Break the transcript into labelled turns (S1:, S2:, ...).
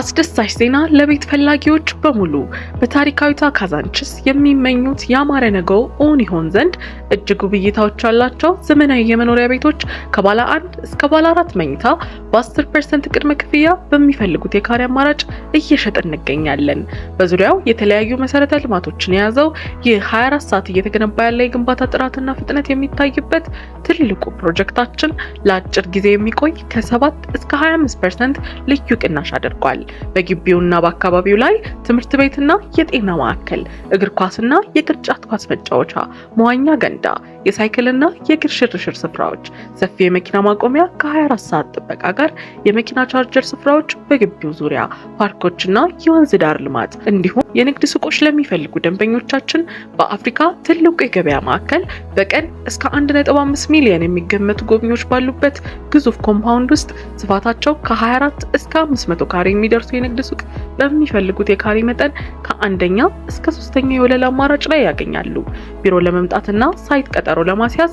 S1: አስደሳች ዜና ለቤት ፈላጊዎች በሙሉ በታሪካዊቷ ካዛንችስ የሚመኙት ያማረ ነገው እውን ይሆን ዘንድ እጅግ ውብ እይታዎች ያላቸው ዘመናዊ የመኖሪያ ቤቶች ከባለ 1 እስከ ባለ 4 መኝታ በ10% ቅድመ ክፍያ በሚፈልጉት የካሬ አማራጭ እየሸጥን እንገኛለን። በዙሪያው የተለያዩ መሰረተ ልማቶችን የያዘው ይህ 24 ሰዓት እየተገነባ ያለ የግንባታ ጥራትና ፍጥነት የሚታይበት ትልቁ ፕሮጀክታችን ለአጭር ጊዜ የሚቆይ ከ7 እስከ 25% ልዩ ቅናሽ አድርጓል። በግቢውና በአካባቢው ላይ ትምህርት ቤትና የጤና ማዕከል፣ እግር ኳስና የቅርጫት ኳስ መጫወቻ፣ መዋኛ ገንዳ፣ የሳይክልና የእግር ሽርሽር ስፍራዎች፣ ሰፊ የመኪና ማቆሚያ ከ24 ሰዓት ጥበቃ ጋር የመኪና ቻርጀር ስፍራዎች በግቢው ዙሪያ፣ ፓርኮችና የወንዝ ዳር ልማት እንዲሁም የንግድ ሱቆች ለሚፈልጉ ደንበኞቻችን በአፍሪካ ትልቁ የገበያ ማዕከል በቀን እስከ 1.5 ሚሊዮን የሚገመቱ ጎብኚዎች ባሉበት ግዙፍ ኮምፓውንድ ውስጥ ስፋታቸው ከ24 እስከ 500 ካሬ የሚደርሱ የንግድ ሱቅ በሚፈልጉት የካሬ መጠን ከአንደኛ እስከ 3ኛ የወለል አማራጭ ላይ ያገኛሉ። ቢሮ ለመምጣትና ሳይት ቀጠሮ ለማስያዝ